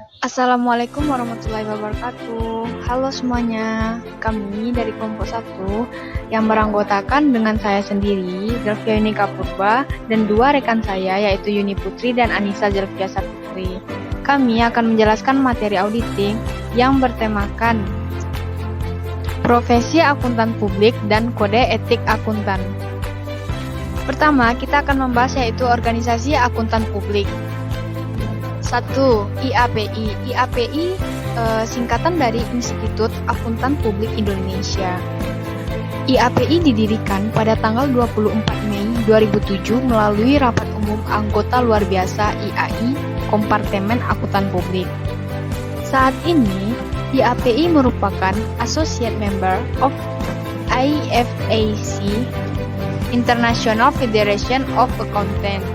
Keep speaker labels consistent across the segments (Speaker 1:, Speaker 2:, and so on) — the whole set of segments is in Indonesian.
Speaker 1: Assalamualaikum warahmatullahi wabarakatuh. Halo semuanya, kami dari kelompok 1 yang beranggotakan dengan saya sendiri, Zelvia Yunika Purba, dan dua rekan saya yaitu Yuni Putri dan Anissa Zelvia Saputri. Kami akan menjelaskan materi auditing yang bertemakan profesi akuntan publik dan kode etik akuntan. Pertama, kita akan membahas yaitu organisasi akuntan publik. 1. IAPI. IAPI singkatan dari Institut Akuntan Publik Indonesia. IAPI didirikan pada tanggal 24 Mei 2007 melalui Rapat Umum Anggota Luar Biasa IAI Kompartemen Akuntan Publik. Saat ini, IAPI merupakan Associate Member of IFAC, International Federation of Accountants.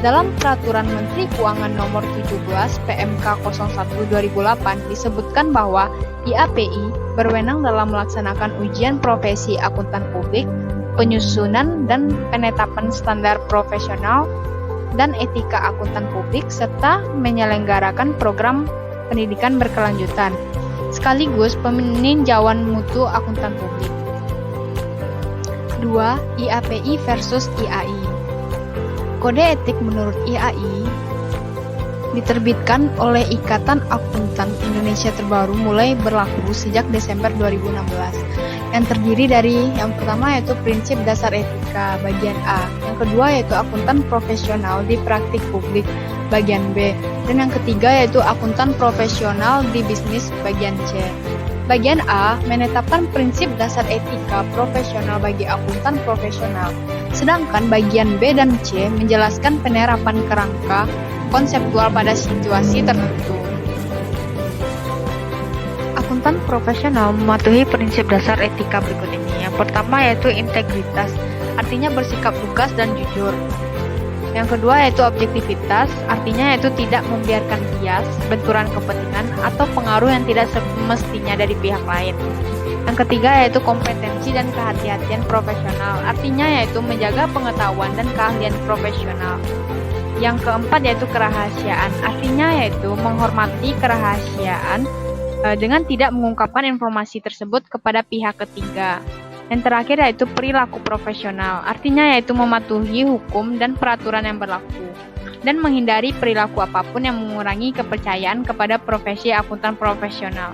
Speaker 1: Dalam Peraturan Menteri Keuangan Nomor 17 PMK 01/2008 disebutkan bahwa IAPI berwenang dalam melaksanakan ujian profesi akuntan publik, penyusunan dan penetapan standar profesional dan etika akuntan publik, serta menyelenggarakan program pendidikan berkelanjutan, sekaligus peninjauan mutu akuntan publik. 2. IAPI versus IAI. Kode etik menurut IAI diterbitkan oleh Ikatan Akuntan Indonesia terbaru mulai berlaku sejak Desember 2016, yang terdiri dari yang pertama yaitu prinsip dasar etika bagian A, yang kedua yaitu akuntan profesional di praktik publik bagian B, dan yang ketiga yaitu akuntan profesional di bisnis bagian C. Bagian A menetapkan prinsip dasar etika profesional bagi akuntan profesional, sedangkan bagian B dan C menjelaskan penerapan kerangka konseptual pada situasi tertentu. Akuntan profesional mematuhi prinsip dasar etika berikut ini. Yang pertama yaitu integritas, artinya bersikap lugas dan jujur. Yang kedua yaitu objektivitas, artinya yaitu tidak membiarkan bias, benturan kepentingan, atau pengaruh yang tidak semestinya dari pihak lain. Yang ketiga yaitu kompetensi dan kehati-hatian profesional, artinya yaitu menjaga pengetahuan dan keahlian profesional. Yang keempat yaitu kerahasiaan, artinya yaitu menghormati kerahasiaan dengan tidak mengungkapkan informasi tersebut kepada pihak ketiga. Yang terakhir yaitu perilaku profesional, artinya yaitu mematuhi hukum dan peraturan yang berlaku, dan menghindari perilaku apapun yang mengurangi kepercayaan kepada profesi akuntan profesional.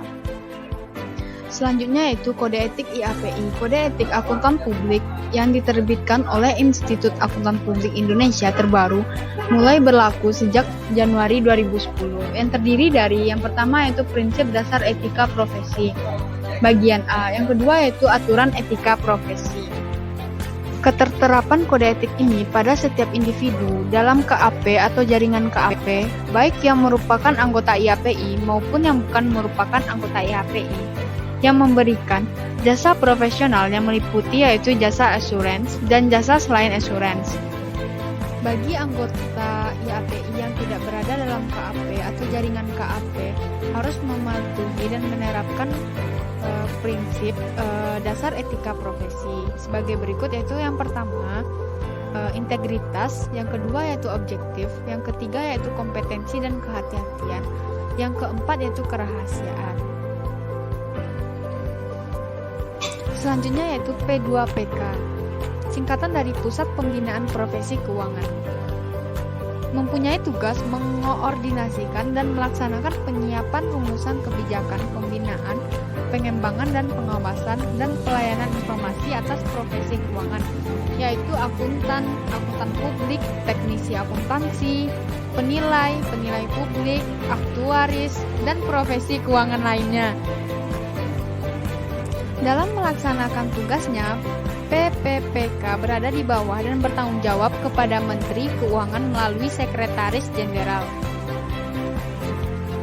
Speaker 1: Selanjutnya yaitu Kode Etik IAPI, Kode Etik Akuntan Publik yang diterbitkan oleh Institut Akuntan Publik Indonesia terbaru mulai berlaku sejak Januari 2010, yang terdiri dari yang pertama yaitu prinsip dasar etika profesi bagian A, yang kedua yaitu aturan etika profesi. Keterterapan kode etik ini pada setiap individu dalam KAP atau jaringan KAP, baik yang merupakan anggota IAPI maupun yang bukan merupakan anggota IAPI, yang memberikan jasa profesional yang meliputi yaitu jasa assurance dan jasa selain assurance. Bagi anggota IAPI yang tidak berada dalam KAP atau jaringan KAP harus mematuhi dan menerapkan prinsip dasar etika profesi sebagai berikut, yaitu yang pertama integritas, yang kedua yaitu objektif, yang ketiga yaitu kompetensi dan kehati-hatian, yang keempat yaitu kerahasiaan. Selanjutnya yaitu P2PK, singkatan dari Pusat Pembinaan Profesi Keuangan. Mempunyai tugas mengoordinasikan dan melaksanakan penyiapan rumusan kebijakan pembinaan, pengembangan dan pengawasan, dan pelayanan informasi atas profesi keuangan, yaitu akuntan, akuntan publik, teknisi akuntansi, penilai, penilai publik, aktuaris, dan profesi keuangan lainnya. Dalam melaksanakan tugasnya, PPPK berada di bawah dan bertanggung jawab kepada Menteri Keuangan melalui Sekretaris Jenderal.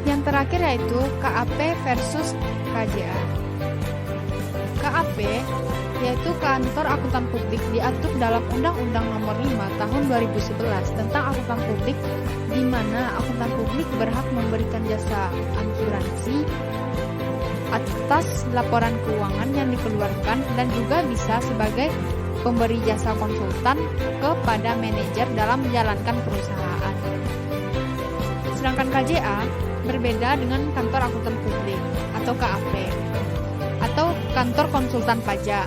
Speaker 1: Yang terakhir yaitu KAP versus KJA. KAP yaitu Kantor Akuntan Publik diatur dalam Undang-Undang Nomor 5 Tahun 2011 tentang akuntan publik, di mana akuntan publik berhak memberikan jasa asuransi atas laporan keuangan yang dikeluarkan dan juga bisa sebagai pemberi jasa konsultan kepada manajer dalam menjalankan perusahaan. Sedangkan KJA Berbeda dengan kantor akuntan publik atau KAP atau kantor konsultan pajak.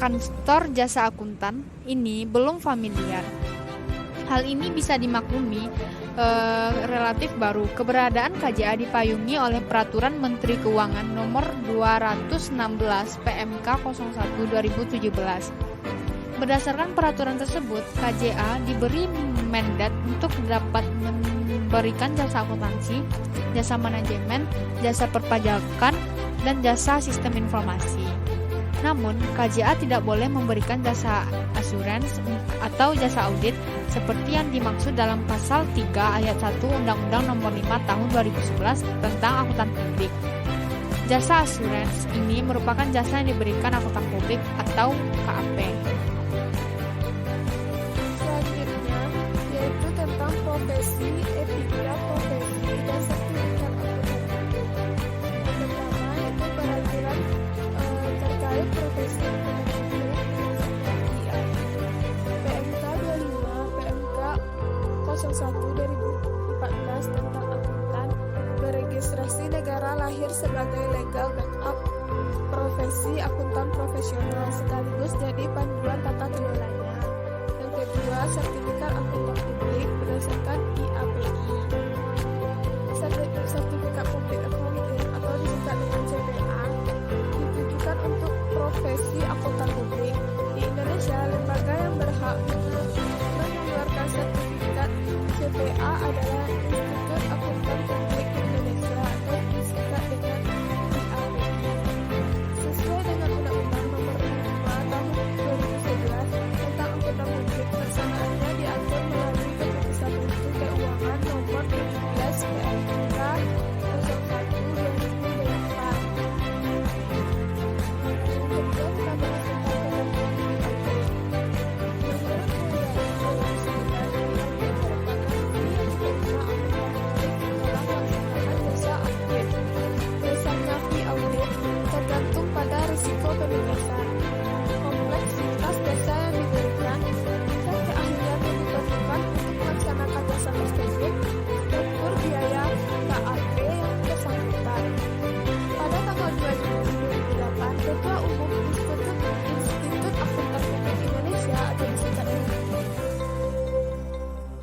Speaker 1: Kantor jasa akuntan ini belum familiar. Hal ini bisa dimaklumi relatif baru. Keberadaan KJA dipayungi oleh Peraturan Menteri Keuangan Nomor 216 PMK 01 2017. Berdasarkan peraturan tersebut, KJA diberi mandat untuk dapat memberikan jasa akuntansi, jasa manajemen, jasa perpajakan, dan jasa sistem informasi. Namun, KJA tidak boleh memberikan jasa asuransi atau jasa audit seperti yang dimaksud dalam pasal 3 ayat 1 Undang-Undang Nomor 5 Tahun 2011 tentang akuntan publik. Jasa asuransi ini merupakan jasa yang diberikan akuntan publik atau KAP.
Speaker 2: Selanjutnya, yaitu tentang profesi, etika profesi, dan sertifikat akuntan publik. Yang pertama, yaitu peraturan terkait profesi akuntan publik PMK 25, PMK 01 2014 tentang akuntan beregistrasi negara lahir sebagai legal backup profesi akuntan profesional sekaligus jadi panduan tata kelolanya. Yang kedua, sertifikat akuntan publik berdasarkan IAPI. Sertifikat publik accounting atau disingkat dengan CPA ditujukan untuk profesi akuntan publik. Di Indonesia, lembaga yang berhak mengeluarkan sertifikat CPA adalah Institut Akuntan Publik Indonesia atau disingkat dengan IAPI. Sesuai dengan Undang-Undang Nomor 5 Tahun 2011 tentang akuntan publik, pelaksanaannya diatur melalui Keputusan Menteri Keuangan Nomor 17 PMK 01 2004. Kedua, kita bahas tentang ketentuan IAPI. Menurut Undang-Undang Sebenarnya IAPI merupakan fee yang diterima akuntan publik dalam melaksanakan jasa audit. Besarnya fee audit tergantung pada risiko penugasan, kompleksitas jasa yang diberikan, dan keahlian yang diperlukan untuk melaksanakan jasa tersebut, struktur biaya KAP yang bersangkutan. Pada tanggal 2 Juni 2008, Ketua Umum Institut Akuntan Publik Indonesia atau disingkat IAPI.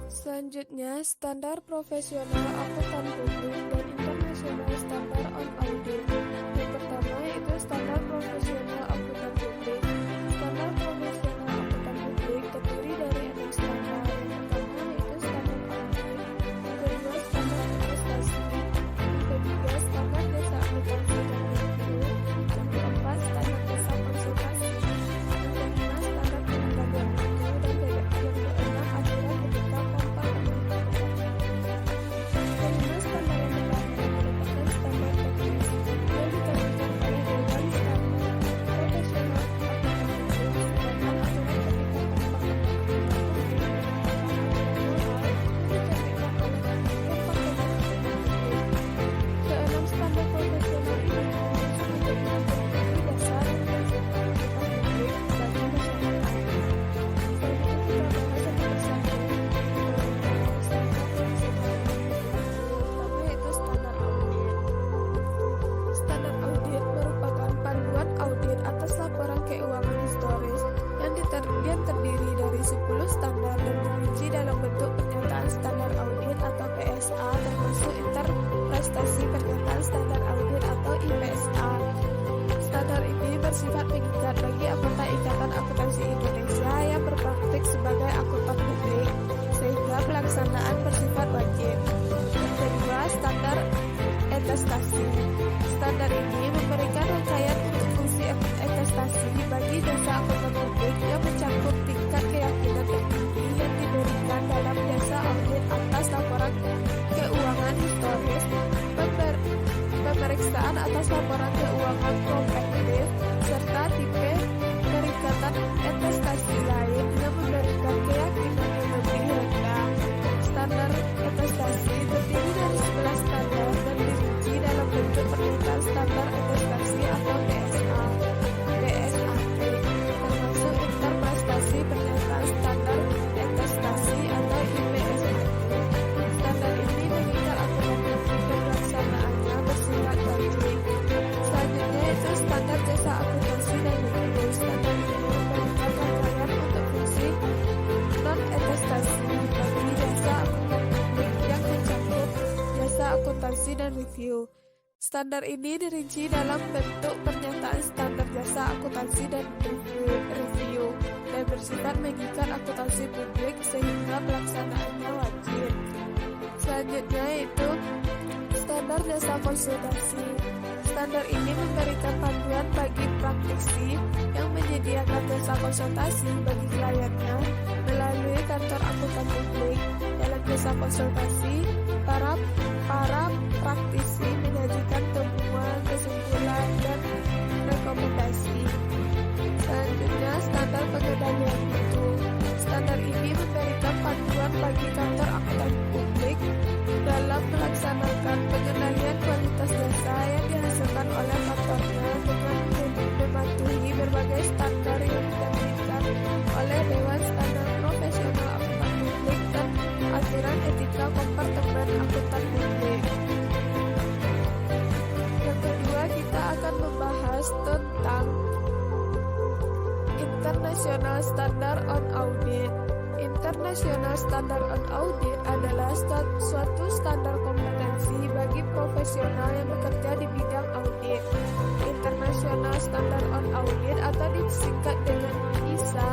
Speaker 2: Selanjutnya, standar profesional akuntan publik dan internasional standar on audit. Yang pertama yaitu standar profesional akuntan publik. Standar profesional akuntan publik terdiri dari 6 standar. Yang pertama yaitu standar audit. Yang kedua, standar investasi. Yang ketiga, standar jasa akuntansi dan review. Yang keempat, standar jasa konsultasi. Yang kelima, standar pengembalian mutu. Dan yang keenam, aturan etika kompartemen. Kelima, standar yang terakhir merupakan standar teknis yang ditentukan oleh Dewan Standar Profesional Akuntan Publik, sedangkan aturan etika kompartemen diterbitkan oleh Departemen Akuntan Publik. Keenam standar profesional ini menjadi metodologi dasar yang diajarkan akuntan publik bagi masyarakat. Selanjutnya kita bahas satu persatu standar yang sekarang pertama yaitu standar audit. Standar audit merupakan panduan audit atas laporan keuangan historis yang terdiri dari 10 standar dan dirinci dalam bentuk pernyataan standar audit atau PSA termasuk interprestasi pernyataan standar audit atau IPSA. Standar ini bersifat mengikat bagi anggota Ikatan Akuntansi Indonesia yang berpraktik sebagai akuntan publik, sehingga pelaksanaan bersifat wajib. Yang kedua, standar atestasi. Standar ini memberikan rangkaian untuk fungsi atestasi bagi jasa akuntan publik yang mencakup tingkat keyakinan tertinggi yang diberikan dalam jasa audit atas laporan keuangan historis, pemeriksaan atas laporan keuangan prospektif, serta tipe peringkatan atestasi lain yang memberikan keyakinan yang lebih rendah. Standar atestasi terdiri dari 11 standar dan dirinci dalam bentuk pernyataan standar atestasi atau PSA, PSAT, termasuk interprestasi pernyataan standar atestasi atau IPSAT. Standar ini mengikat akuntan publik yang jasa akuntansi dan review. Standar ini dirinci dalam bentuk pernyataan standar jasa akuntansi dan review dan bersifat mengikat akuntansi publik sehingga pelaksanaannya wajib. Selanjutnya yaitu standar jasa konsultasi. Standar ini memberikan panduan bagi praktisi yang menyediakan jasa konsultasi bagi kliennya melalui kantor akuntan publik. Dalam jasa konsultasi, para praktisi menyajikan temuan, kesimpulan, dan rekomendasi. Selanjutnya, standar pengendalian mutu. Standar ini memberikan panduan bagi kantor akuntan publik dalam melaksanakan pengendalian kualitas jasa yang dihasilkan oleh kantornya dengan mematuhi berbagai standar yang diterbitkan oleh Dewan Standar Profesional Akuntan Publik dan aturan etika kompartemen akuntan publik. Yang kedua, kita akan membahas tentang International Standard on Audit. International Standard on Audit adalah suatu standar kompetensi bagi profesional yang bekerja di bidang audit. International Standard on Audit atau disingkat dengan ISA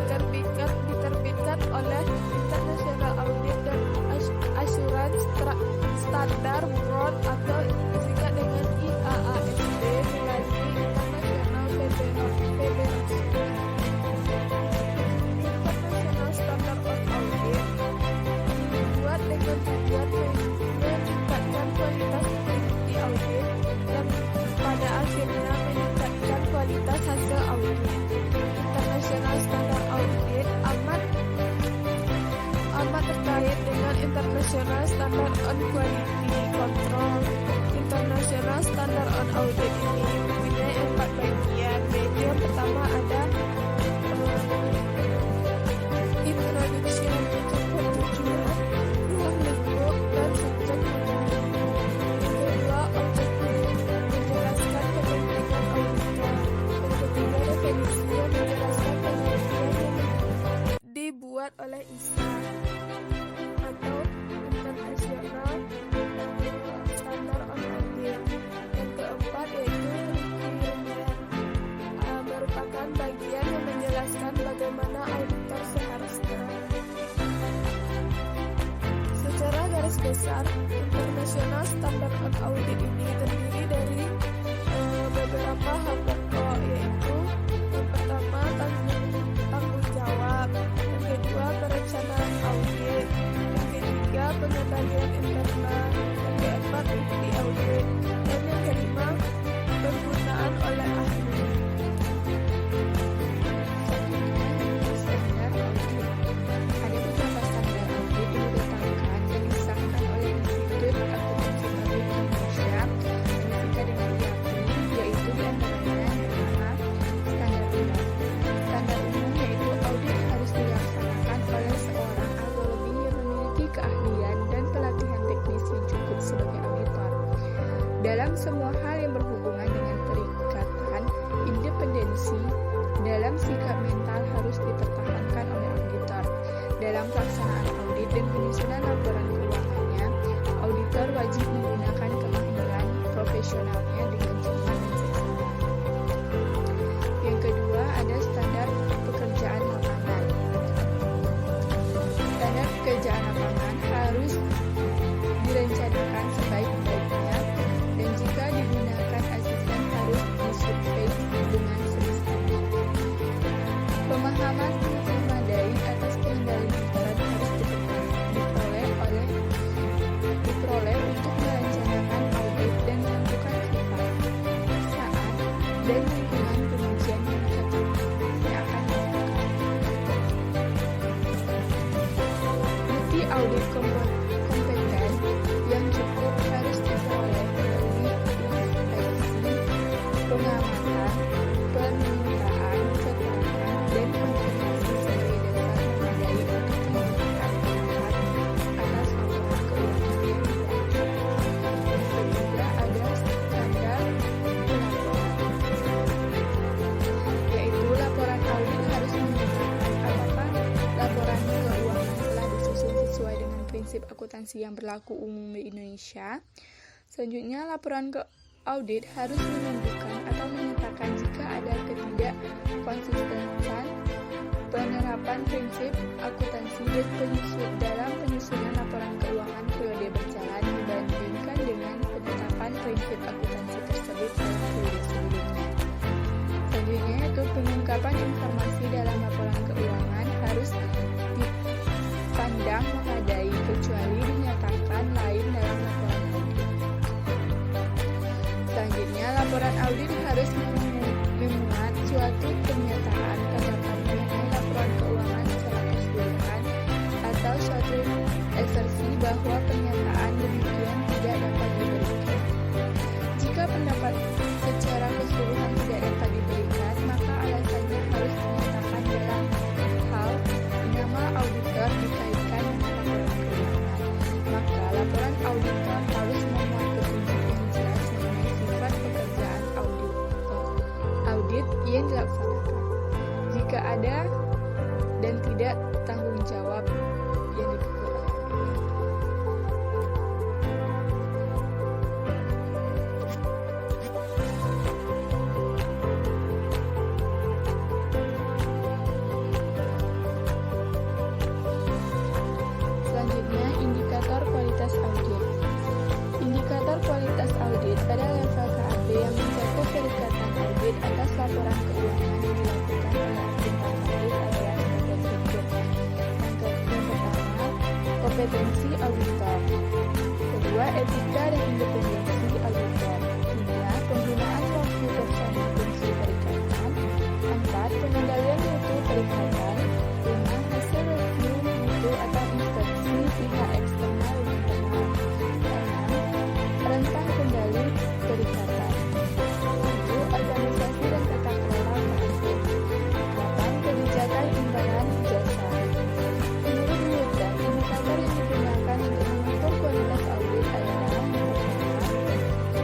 Speaker 2: diterbitkan oleh International Audit and Assurance Standard Board atau disingkat dengan IAASB melalui International Federasi. International Standard on Audit dibuat dengan tujuan meningkatkan kualitas di audit dan pada akhirnya meningkatkan kualitas hasil audit. International Standard Audit amat terkait dengan International Standard on Quality Control. International Standard on Audit ini mempunyai 4 bagian. Yang pertama ada introduksi untuk tujuan, ruang lingkup, dan subjek penilaian. Yang kedua, objektif, menjelaskan kepentingan auditor. Yang ketiga, definisi yang menjelaskan penelitian yang dibuat oleh ISA atau International Standard on Audit. Yang keempat yaitu requirement, merupakan bagian yang menjelaskan bagaimana auditor seharusnya. Secara garis besar, International Standard on Audit ini terdiri dari beberapa hal pokok, yaitu yang pertama tanggung jawab, yang kedua perencanaan audit, yang ketiga pengendalian internal, yang keempat bukti audit, dan yang kelima penggunaan oleh ahli.
Speaker 1: Standar audit. Ada beberapa standar audit yang ditetapkan dan disahkan oleh Institut Akuntansi Publik Indonesia dan dengan diakui, yaitu diantaranya yang pertama standar umum. Standar umum yaitu audit harus dilaksanakan oleh seorang atau lebih yang memiliki keahlian dan pelatihan teknis yang cukup sebagai auditor. Dalam semua hal yang berhubungan dengan perikatan independensi, dalam sikap mental harus dipertahankan oleh auditor. Dalam pelaksanaan audit dan penyusunan laporan keuangannya, auditor wajib menggunakan kemahiran profesionalnya dengan cermat dan seksama. Yang kedua ada standar pekerjaan lapangan. Standar pekerjaan lapangan harus direncanakan sebaik-baiknya dan jika digunakan asisten harus disurvei dengan semestinya. Pemahaman memadai atas pengendalian harus diperoleh untuk merencanakan audit dan menentukan sifat, saat, dan lingkungan pengujian yang akan dilakukan. Bukti audit kompeten yang cukup harus diperoleh melalui inspeksi, pengamatan, permintaan keterangan, dan konfirmasi sebagai dasar memadai untuk menentukan sifat atas laporan keuangan yang diajukan. Yang ketiga ada standar pelaporan.
Speaker 2: prinsip akuntansi yang berlaku umum di Indonesia. Selanjutnya, laporan ke audit harus menunjukkan atau menyatakan jika ada ketidakkonsistenan penerapan prinsip akuntansi dalam penyusunan laporan keuangan periode berjalan dibandingkan dengan penetapan prinsip akuntansi tersebut pada periode sebelumnya. Selanjutnya, yaitu pengungkapan informasi dalam laporan keuangan harus dipandang memadai kecuali dinyatakan lain dalam laporan audit. Selanjutnya, laporan audit harus memuat suatu pernyataan pendapat mengenai laporan keuangan secara keseluruhan atau suatu assersi bahwa pernyataan demikian tidak dapat diberikan. Jika pendapat secara keseluruhan tidak dapat diberikan, maka alasannya harus dinyatakan dalam hal nama auditor dikaitkan dengan laporan keuangan. Maka laporan auditor harus memuat petunjuk yang jelas mengenai sifat pekerjaan audit yang dilaksanakan. Jika ada dan tidak tanggung jawab yang dipikul oleh audit. Selanjutnya, indikator kualitas audit. Indikator kualitas audit pada level KAP yang mencakup perikatan audit atas laporan keuangan yang dilakukan oleh akuntan audit adalah sebagai berikut. Yang pertama, kompetensi auditor. Kedua, etika dan independensi auditor. Tiga, penggunaan waktu personil fungsi perikatan. Empat, pengendalian mutu perikatan. Lima, hasil review mutu atau inspeksi pihak eksternal dan internal. Enam, rentang kendali perikatan. Tujuh, organisasi dan tata kelola audit. 8, kebijakan imbalan jasa. Menurut Newton, indikator yang digunakan untuk mengukur kualitas audit adalah yang pertama,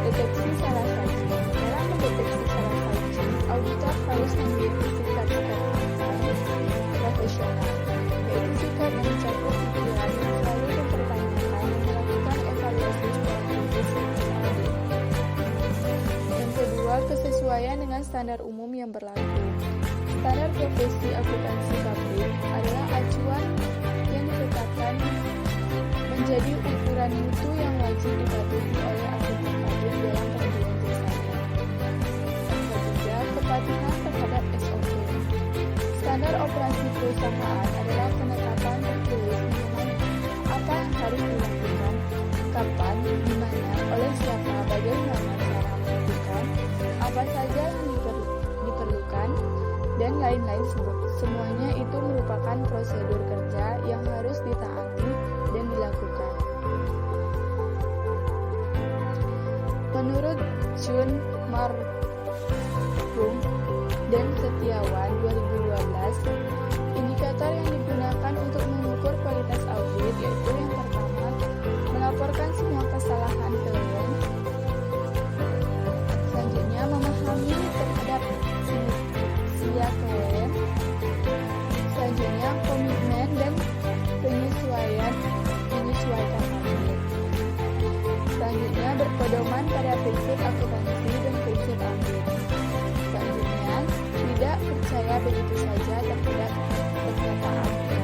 Speaker 2: deteksi salah saji. Dalam mendeteksi salah saji, auditor harus memiliki sikap profesional, yaitu sikap yang mencakup pikiran yang selalu mempertanyakan dan melakukan evaluasi secara kritis atas audit. Yang kedua, kesesuaian dengan standar umum yang berlaku. Standar profesi akuntansi publik adalah acuan yang ditetapkan menjadi ukuran mutu yang wajib dipatuhi oleh akuntan publik dalam pemberian jasanya. Yang ketiga, kepatuhan terhadap SOP. Standar operasi perusahaan adalah penetapan tertulis mengenai apa yang harus dilakukan, kapan, di mana, oleh siapa, bagaimana cara melakukan, apa saja yang diperlukan, dan lain-lain. Semuanya itu merupakan prosedur kerja yang harus ditaati dan dilakukan. Menurut Jun Marhum dan Setiawan 2012, indikator yang digunakan untuk mengukur kualitas audit yaitu yang pertama, melaporkan semua kesalahan klien. Selanjutnya, memahami terhadap siap klien. Selanjutnya, komitmen dan menyesuaikan audit. Selanjutnya, berpedoman pada prinsip akuntansi dan prinsip audit. Selanjutnya, tidak percaya begitu saja terhadap pernyataan klien.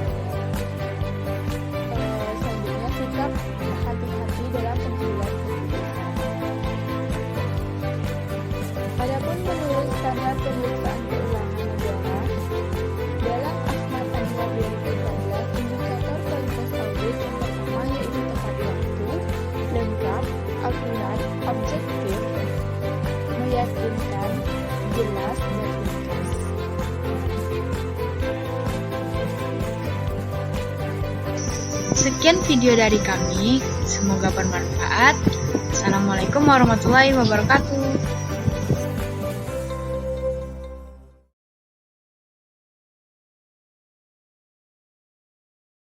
Speaker 2: Selanjutnya, sikap hati-hati dalam pengambilan keputusan. Adapun menurut standar pemeriksaan keuangan negara, dalam Ahmad Anwar 2013, indikator kualitas audit yang pertama yaitu tepat waktu, lengkap, akurat, objektif, meyakinkan, jelas, dan tuntas.
Speaker 1: Sekian video dari kami, semoga bermanfaat. Assalamualaikum warahmatullahi wabarakatuh.